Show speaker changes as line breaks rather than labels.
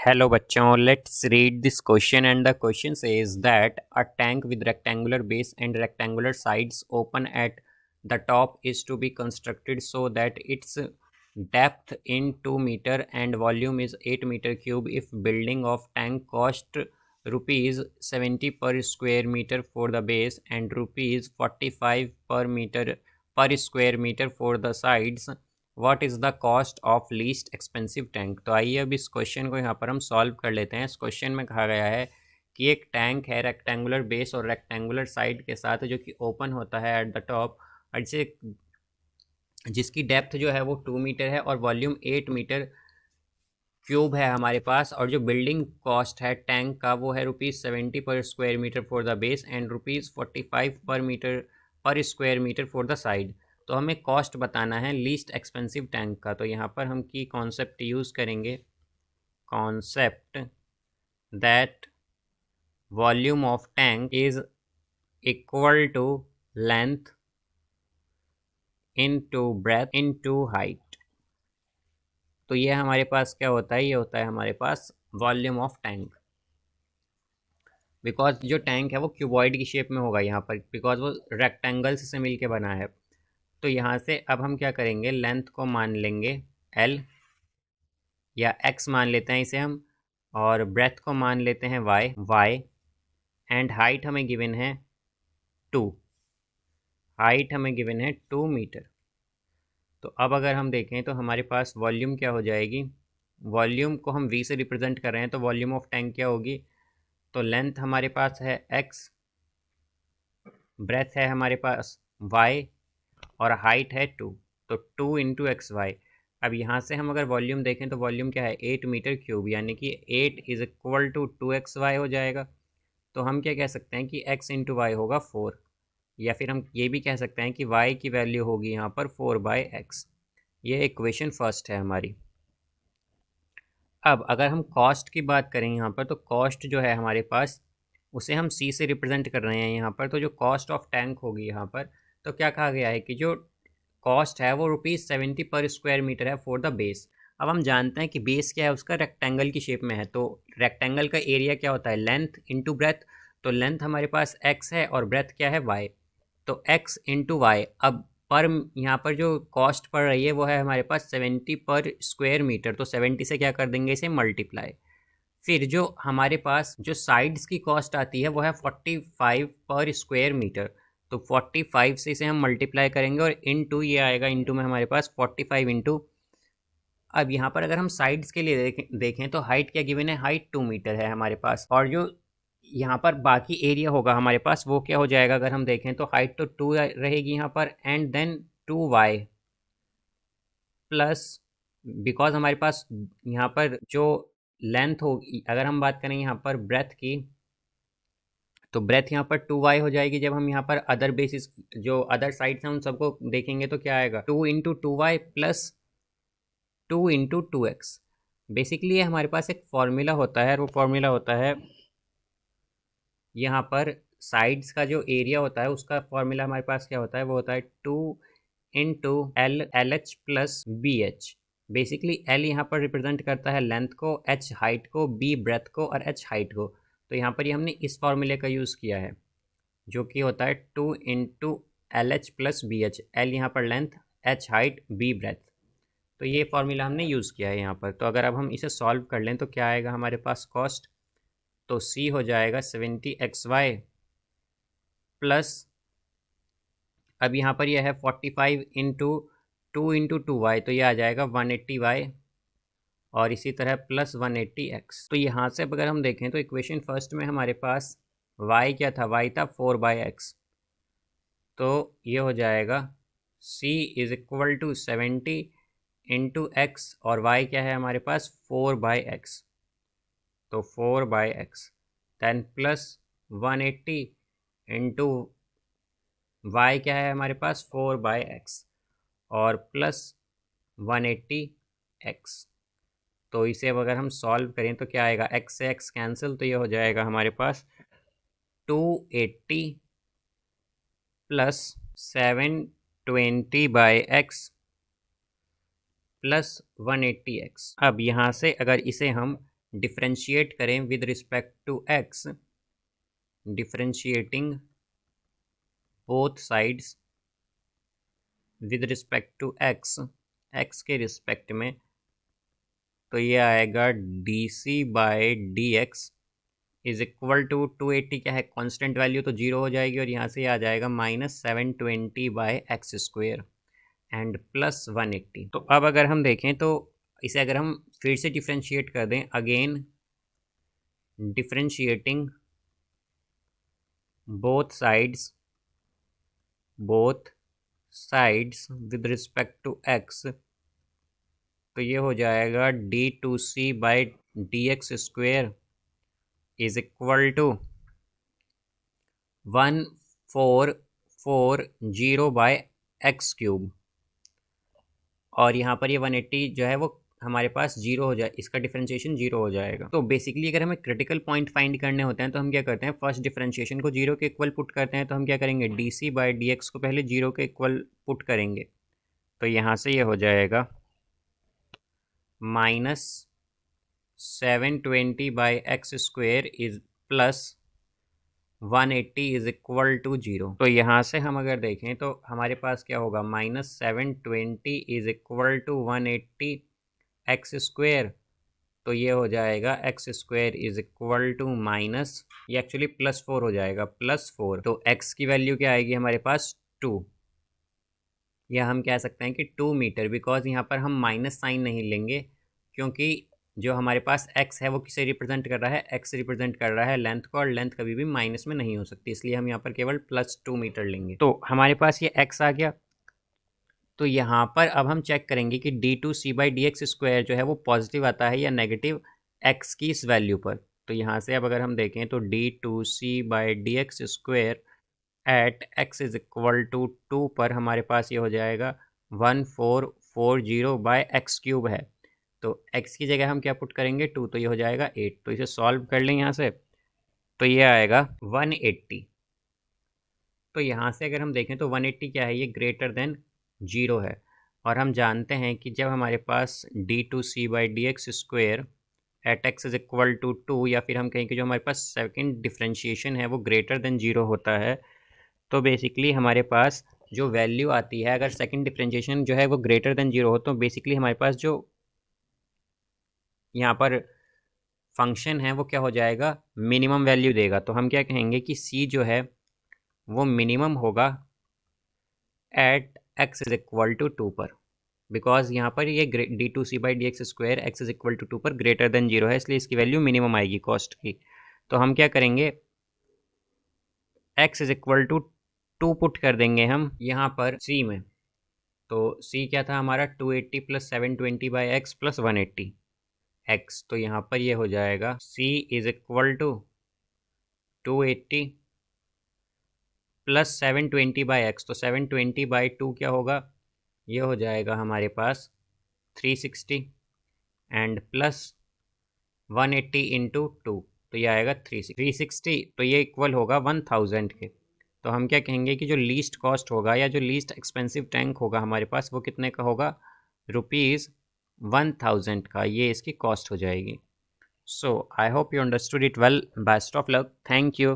Hello बच्चों, let's read this question and the question says that a tank with rectangular base and rectangular sides open at the top is to be constructed so that its depth in 2 meter and volume is 8 meter cube if building of tank cost rupees 70 per square meter for the base and rupees 45 per square meter for the sides. What is the cost of least expensive tank. तो आइए अब इस question को यहाँ पर हम solve कर लेते हैं। इस क्वेश्चन में कहा गया है कि एक टैंक है रेक्टेंगुलर बेस और रेक्टेंगुलर साइड के साथ जो कि ओपन होता है एट द टॉप और जिसकी डेप्थ जो है वो 2 मीटर है और वॉल्यूम 8 मीटर क्यूब है हमारे पास, और जो बिल्डिंग कॉस्ट है टैंक का वो है ₹70 पर square metre for the base and ₹45 पर square metre for the side. तो हमें कॉस्ट बताना है लीस्ट एक्सपेंसिव टैंक का। तो यहाँ पर हम की कॉन्सेप्ट यूज़ करेंगे, concept that volume of tank is equal to length into breadth into height. तो ये हमारे पास क्या होता है, ये होता है हमारे पास वॉल्यूम ऑफ टैंक। बिकॉज जो टैंक है वो क्यूबॉइड की शेप में होगा यहाँ पर, बिकॉज वो रेक्टेंगल्स से मिलके बना है। तो यहाँ से अब हम क्या करेंगे, लेंथ को मान लेंगे L या X मान लेते हैं इसे हम, और ब्रेथ को मान लेते हैं Y एंड हाइट हमें गिवन है 2। हाइट हमें गिवन है 2 मीटर। तो अब अगर हम देखें तो हमारे पास वॉल्यूम क्या हो जाएगी, वॉल्यूम को हम V से रिप्रेजेंट कर रहे हैं तो वॉल्यूम ऑफ टैंक क्या होगी। तो लेंथ हमारे पास है X, ब्रेथ है हमारे पास Y और हाइट है 2। तो 2 इंटू XY। अब यहाँ से हम अगर वॉल्यूम देखें तो वॉल्यूम क्या है 8 मीटर क्यूब, यानी कि 8 इज इक्वल टू 2XY हो जाएगा। तो हम क्या कह सकते हैं कि x इंटू वाई होगा 4, या फिर हम ये भी कह सकते हैं कि y की वैल्यू होगी यहाँ पर 4/x। ये इक्वेशन फर्स्ट है हमारी। अब अगर हम कॉस्ट की बात करें यहाँ पर, तो कॉस्ट जो है हमारे पास उसे हम C से रिप्रेजेंट कर रहे हैं यहाँ पर। तो जो कॉस्ट ऑफ टैंक होगी यहाँ पर, तो क्या कहा गया है कि जो कॉस्ट है वो ₹70 पर स्क्वायर मीटर है फॉर द बेस। अब हम जानते हैं कि बेस क्या है, उसका रेक्टेंगल की शेप में है। तो रेक्टेंगल का एरिया क्या होता है, लेंथ इंटू ब्रेथ। तो लेंथ हमारे पास x है और ब्रेथ क्या है y। तो x इंटू वाई। अब पर यहाँ पर जो कॉस्ट पड़ रही है वो है हमारे पास 70 पर स्क्वायर मीटर। तो 70 से क्या कर देंगे, इसे मल्टीप्लाई। फिर जो हमारे पास जो साइड्स की कॉस्ट आती है वो है 45 पर स्क्वायर मीटर। तो 45 से इसे हम मल्टीप्लाई करेंगे और इनटू ये आएगा, इनटू में हमारे पास 45 इंटू। अब यहाँ पर अगर हम साइड्स के लिए देखें तो हाइट क्या गिवन है, हाइट 2 मीटर है हमारे पास, और जो यहाँ पर बाकी एरिया होगा हमारे पास वो क्या हो जाएगा, अगर हम देखें तो हाइट तो 2 रहेगी यहाँ पर and then 2y plus, because हमारे पास यहाँ पर जो लेंथ होगी, अगर हम बात करें यहाँ पर ब्रेथ की, तो ब्रेथ यहाँ पर 2y हो जाएगी। जब हम यहाँ पर अदर बेसिस जो अदर साइड्स हैं उन सबको देखेंगे तो क्या आएगा, 2 into 2y plus 2 into 2x। Basically ये हमारे पास एक फॉर्मूला होता है, और वो फॉर्मूला होता है यहाँ पर साइड्स का जो एरिया होता है उसका फॉर्मूला हमारे पास क्या होता है, वो होता है 2 into L H plus B H. Basically L यहाँ पर रिप्रेजेंट करता है लेंथ को, एच हाइट को, बी ब्रेथ को और एच हाइट को। तो यहाँ पर ये हमने इस फॉर्मूले का यूज़ किया है जो कि होता है 2 into L H plus B H. L यहाँ पर length, H height, B breadth. तो ये फॉर्मूला हमने यूज़ किया है यहाँ पर। तो अगर अब हम इसे सॉल्व कर लें तो क्या आएगा हमारे पास कॉस्ट, तो C हो जाएगा 70XY प्लस, अब यहाँ पर यह है 45 इंटू 2 इंटू 2y, तो ये आ जाएगा 180y और इसी तरह प्लस 180x। तो यहाँ से अगर हम देखें तो इक्वेशन फर्स्ट में हमारे पास y क्या था, y था 4/x। तो ये हो जाएगा C is equal to 70 into x, और y क्या है हमारे पास 4/x। तो 4/x then plus 180 into y क्या है हमारे पास 4/x और प्लस 180x। तो इसे अब अगर हम सॉल्व करें तो क्या आएगा, x से x कैंसिल, तो ये हो जाएगा हमारे पास 280 प्लस 720/x प्लस 180x। अब यहाँ से अगर इसे हम डिफ्रेंशिएट करें with respect to X, differentiating both sides with respect to X, X के रिस्पेक्ट में, तो ये आएगा dc/dx इज इक्वल टू 280 क्या है कांस्टेंट वैल्यू तो 0 हो जाएगी, और यहाँ से आ जाएगा -720/x² एंड प्लस 180। तो अब अगर हम देखें तो इसे अगर हम फिर से डिफ्रेंशिएट कर दें, again differentiating both sides with respect to X, तो ये हो जाएगा d2c/dx² is equal to 1440/x³, और यहाँ पर ये 180 जो है वो हमारे पास 0 हो जाए, इसका डिफरेंशिएशन 0 हो जाएगा। तो बेसिकली अगर हमें क्रिटिकल पॉइंट फाइंड करने होते हैं तो हम क्या करते हैं, फर्स्ट डिफरेंशिएशन को 0 के इक्वल पुट करते हैं, तो हम क्या करेंगे dc/dx को पहले 0 के इक्वल पुट करेंगे, तो यहाँ से ये हो जाएगा -720/x² is plus 180 is equal to 0। तो यहाँ से हम अगर देखें तो हमारे पास क्या होगा, -720 इज इक्वल टू 180x², तो ये हो जाएगा x² is equal to minus, ये एक्चुअली +4 हो जाएगा, +4, तो x की वैल्यू क्या आएगी हमारे पास 2, या हम कह सकते हैं कि 2 मीटर, बिकॉज यहाँ पर हम माइनस साइन नहीं लेंगे क्योंकि जो हमारे पास x है वो किसे रिप्रेजेंट कर रहा है, x रिप्रेजेंट कर रहा है लेंथ को, और लेंथ कभी भी माइनस में नहीं हो सकती, इसलिए हम यहाँ पर केवल +2 मीटर लेंगे। तो हमारे पास ये x आ गया। तो यहाँ पर अब हम चेक करेंगे कि d2c/dx² जो है वो पॉजिटिव आता है या नेगेटिव x की इस वैल्यू पर। तो यहाँ से अब अगर हम देखें तो d2c/dx² at x is equal to 2 पर हमारे पास ये हो जाएगा 1440/x³ है, तो x की जगह हम क्या पुट करेंगे 2, तो ये हो जाएगा 8। तो इसे सॉल्व कर लें यहाँ से, तो ये आएगा 180। तो यहाँ से अगर हम देखें तो 180 क्या है, ये ग्रेटर देन 0 है, और हम जानते हैं कि जब हमारे पास d2c/dx² at x is equal to 2, या फिर हम कहें कि जो हमारे पास सेकंड डिफ्रेंशिएशन है वो ग्रेटर देन 0 होता है, तो बेसिकली हमारे पास जो वैल्यू आती है, अगर सेकंड डिफ्रेंशिएशन जो है वो ग्रेटर देन 0 हो, तो बेसिकली हमारे पास जो यहाँ पर फंक्शन है वो क्या हो जाएगा, मिनिमम वैल्यू देगा। तो हम क्या कहेंगे कि c जो है वो मिनिमम होगा at x is equal to 2 पर, बिकॉज यहाँ पर ये d2c/dx² x is equal to 2 पर ग्रेटर देन 0 है, इसलिए इसकी वैल्यू मिनिमम आएगी कॉस्ट की। तो हम क्या करेंगे, x is equal to 2 put कर देंगे हम यहाँ पर c में, तो c क्या था हमारा 280 + 720/x + 180x, तो यहाँ पर ये हो जाएगा c is equal to 280 + 720/x, तो 720/2 क्या होगा, ये हो जाएगा हमारे पास 360 एंड प्लस 180 इंटू 2, तो ये आएगा 360, तो ये इक्वल होगा 1000 के। तो हम क्या कहेंगे कि जो लीस्ट कॉस्ट होगा या जो लीस्ट एक्सपेंसिव टैंक होगा हमारे पास वो कितने का होगा, ₹1000 का, ये इसकी कॉस्ट हो जाएगी। So I hope you understood it well, best of luck, thank you.